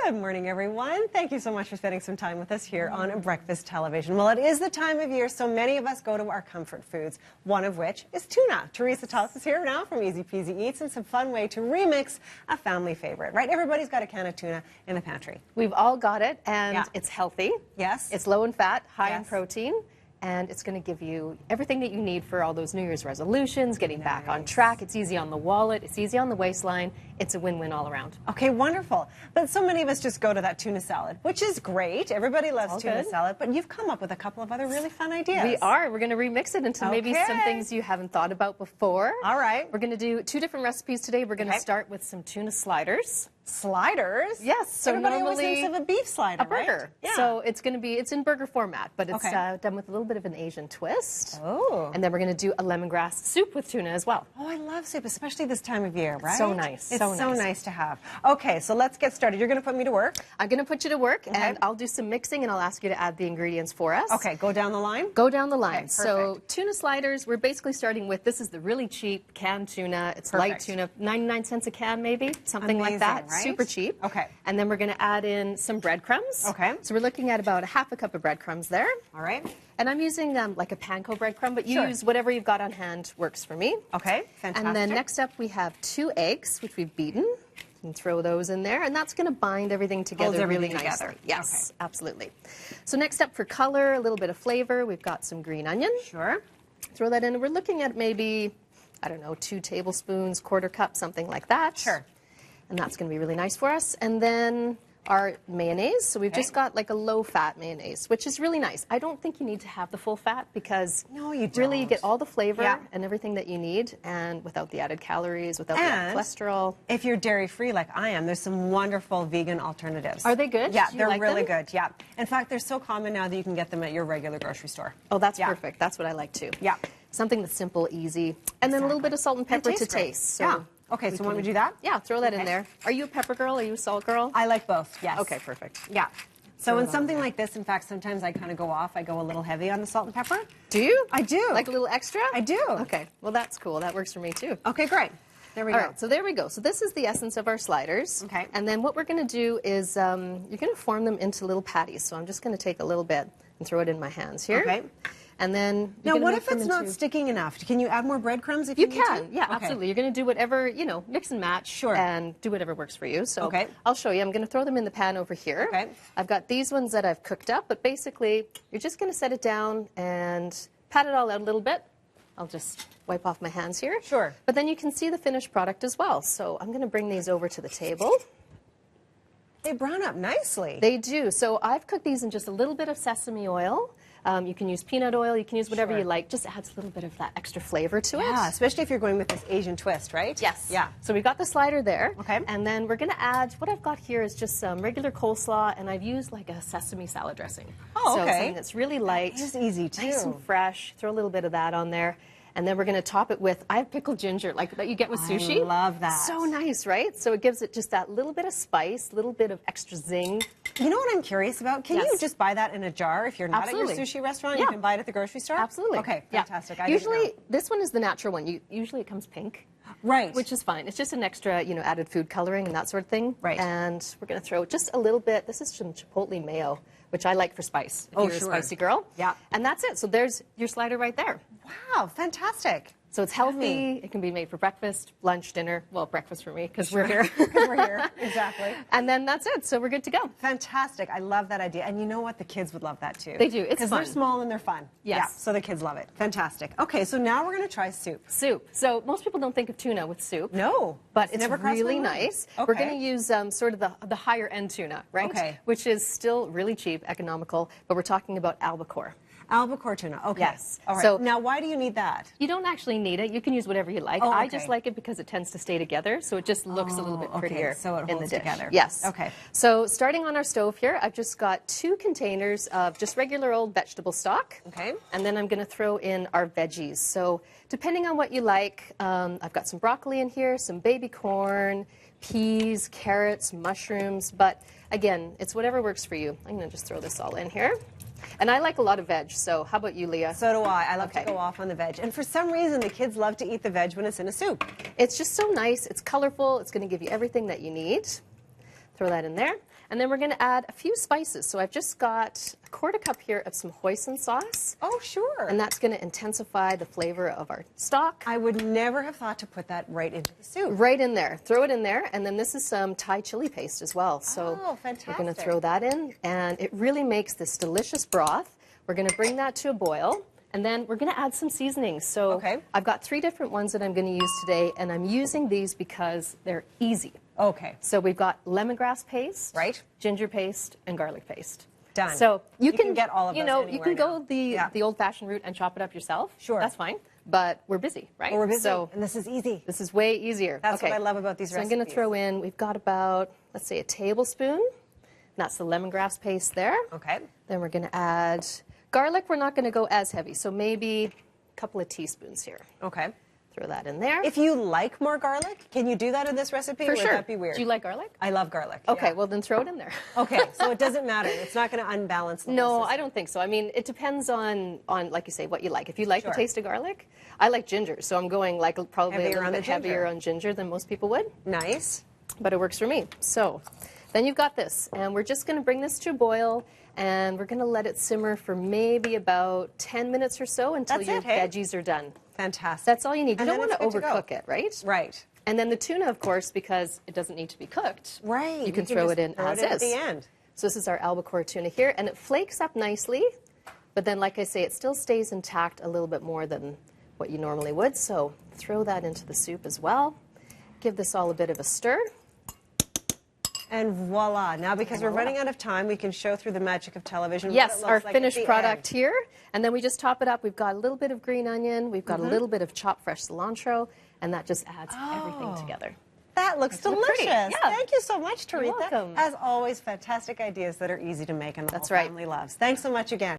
Good morning, everyone. Thank you so much for spending some time with us here on Breakfast Television. Well, it is the time of year, so many of us go to our comfort foods, one of which is tuna. Theresa Toth is here now from Peasy Eats, and some fun way to remix a family favorite, right? Everybody's got a can of tuna in the pantry. We've all got it, and it's healthy. Yes. It's low in fat, high in protein. And it's going to give you everything that you need for all those New Year's resolutions, getting back on track. It's easy on the wallet. It's easy on the waistline. It's a win-win all around. Okay, wonderful. But so many of us just go to that tuna salad, which is great. Everybody loves tuna salad. But you've come up with a couple of other really fun ideas. We are. We're going to remix it into maybe some things you haven't thought about before. All right. We're going to do 2 different recipes today. We're going to start with some tuna sliders. Sliders? Yes. So everybody normally always thinks of a beef slider, a burger. Right? Yeah. So it's going to be, it's in burger format, but it's done with a little bit of an Asian twist. Oh. And then we're going to do a lemongrass soup with tuna as well. Oh, I love soup, especially this time of year, right? So nice. It's so nice to have. Okay, so let's get started. You're going to put me to work? I'm going to put you to work, and I'll do some mixing, and I'll ask you to add the ingredients for us. Okay, go down the line? Go down the line. Okay, so tuna sliders, we're basically starting with, this is the really cheap canned tuna. It's light tuna, 99 cents a can maybe, something like that. Right? Super cheap. Okay. And then we're going to add in some breadcrumbs. Okay. So we're looking at about ½ cup of breadcrumbs there. All right. And I'm using like a panko breadcrumb, but you use whatever you've got on hand works for me. Okay, fantastic. And then next up we have 2 eggs, which we've beaten. You can throw those in there, and that's going to bind everything together really nicely. Yes, absolutely. So next up for color, a little bit of flavor, we've got some green onion. Sure. Throw that in. We're looking at maybe, I don't know, 2 tablespoons, ¼ cup, something like that. Sure. And that's going to be really nice for us. And then our mayonnaise. So we've just got like a low-fat mayonnaise, which is really nice. I don't think you need to have the full fat because really you get all the flavor and everything that you need, and without the added calories, without the added cholesterol. If you're dairy-free like I am, there's some wonderful vegan alternatives. Are they good? Yeah, they're really good. Yeah. In fact, they're so common now that you can get them at your regular grocery store. Oh, that's perfect. That's what I like too. Yeah. Something that's simple, easy, and then a little bit of salt and pepper to taste. So okay, so when we do that? Yeah, throw that in there. Are you a pepper girl? Are you a salt girl? I like both, yes. Okay, perfect. Yeah. So in something like this, in fact, sometimes I kind of go off. I go a little heavy on the salt and pepper. Do you? I do. Like a little extra? I do. Okay, well that's cool. That works for me too. Okay, great. There we go. All right, so there we go. So this is the essence of our sliders. Okay. And then what we're going to do is you're going to form them into little patties. So I'm just going to take a little bit and throw it in my hands here. Okay. And then now, what if it's not sticking enough? Can you add more breadcrumbs if you need can? Yeah, absolutely. You're going to do whatever, you know, mix and match, and do whatever works for you. So I'll show you. I'm going to throw them in the pan over here. Okay. I've got these ones that I've cooked up, but basically you're just going to set it down and pat it all out a little bit. I'll just wipe off my hands here. Sure. But then you can see the finished product as well. So I'm going to bring these over to the table. They brown up nicely. They do. So I've cooked these in just a little bit of sesame oil. You can use peanut oil, you can use whatever you like, just adds a little bit of that extra flavor to it. Yeah, especially if you're going with this Asian twist, right? Yes. Yeah. So we've got the slider there. Okay. And then we're going to add, what I've got here is just some regular coleslaw, and I've used like a sesame salad dressing. Oh, okay. So something that's really light. It's easy too. Nice and fresh. Throw a little bit of that on there. And then we're going to top it with, I have pickled ginger, like that you get with sushi. I love that. So nice, right? So it gives it just that little bit of spice, little bit of extra zing. You know what I'm curious about? Can you just buy that in a jar if you're not at your sushi restaurant? You can buy it at the grocery store? Absolutely. Okay, fantastic. Usually, this one is the natural one. Usually it comes pink. Right. Which is fine. It's just an extra, you know, added food coloring and that sort of thing. Right. And we're going to throw just a little bit. This is some chipotle mayo, which I like for spice. If you're a spicy girl. Yeah. And that's it. So there's your slider right there. Wow, fantastic. So it's healthy. It can be made for breakfast, lunch, dinner. Well, breakfast for me because we're here. Because we're here, exactly. And then that's it. So we're good to go. Fantastic. I love that idea. And you know what? The kids would love that too. They do. It's fun. Because they're small and they're fun. Yes. Yeah, so the kids love it. Fantastic. Okay, so now we're going to try soup. Soup. So most people don't think of tuna with soup. No. But it's really nice. Okay. We're going to use sort of the higher end tuna, right? Okay. Which is still really cheap, economical, but we're talking about albacore. Albacore tuna. Okay. Yes. All right. So now, why do you need that? You don't actually need it. You can use whatever you like. Oh, okay. I just like it because it tends to stay together, so it just looks a little bit prettier so it in the holds dish. together. Yes. Okay. So starting on our stove here, I've just got 2 containers of just regular old vegetable stock. Okay. And then I'm going to throw in our veggies. So depending on what you like, I've got some broccoli in here, some baby corn, peas, carrots, mushrooms. But again, it's whatever works for you. I'm going to just throw this all in here. And I like a lot of veg, so how about you, Leah? So do I. I love to go off on the veg. And for some reason, the kids love to eat the veg when it's in a soup. It's just so nice. It's colorful. It's going to give you everything that you need. Throw that in there. And then we're going to add a few spices. So I've just got a quarter cup here of some hoisin sauce. Oh, sure. And that's going to intensify the flavor of our stock. I would never have thought to put that right into the soup. Right in there. Throw it in there. And then this is some Thai chili paste as well. So fantastic. we're going to throw that in. And it really makes this delicious broth. We're going to bring that to a boil. And then we're going to add some seasonings. So I've got 3 different ones that I'm going to use today. And I'm using these because they're easy. Okay. So we've got lemongrass paste, right, ginger paste, and garlic paste. Done. So you can get all of those anywhere you can now. go the old-fashioned route and chop it up yourself. Sure. That's fine. But we're busy, right? Well, we're busy, so and this is easy. This is way easier. That's what I love about these recipes. So I'm going to throw in, we've got about, let's say, a tablespoon. And that's the lemongrass paste there. Okay. Then we're going to add garlic. We're not going to go as heavy, so maybe a couple of teaspoons here. Okay. Throw that in there. If you like more garlic, can you do that in this recipe? For or sure. Would that be weird? Do you like garlic? I love garlic. Okay, yeah. well then throw it in there. Okay, so it doesn't matter. It's not going to unbalance the whole No, system. I don't think so. I mean, it depends on like you say, what you like. If you like Sure. the taste of garlic, I like ginger, so I'm going like probably Heavier a little on bit the ginger. heavier on ginger than most people would. Nice. But it works for me. So then you've got this, and we're just going to bring this to a boil, and we're going to let it simmer for maybe about 10 minutes or so until your veggies are done. Fantastic. That's all you need. You And don't then want to it's good to go. overcook it, right? Right. And then the tuna, of course, because it doesn't need to be cooked. Right. You can throw it in as is. At the end. So this is our albacore tuna here, and it flakes up nicely, but then, like I say, it still stays intact a little bit more than what you normally would. So throw that into the soup as well. Give this all a bit of a stir. And voila. Now, because we're running out of time, we can show through the magic of television Yes, what it our looks like finished at the product end. here. And then we just top it up. We've got a little bit of green onion. We've got a little bit of chopped fresh cilantro. And that just adds everything together. That looks Look delicious. pretty. Yeah. Thank you so much, Theresa. welcome. As always, fantastic ideas that are easy to make and the That's whole right. family loves. Thanks so much again.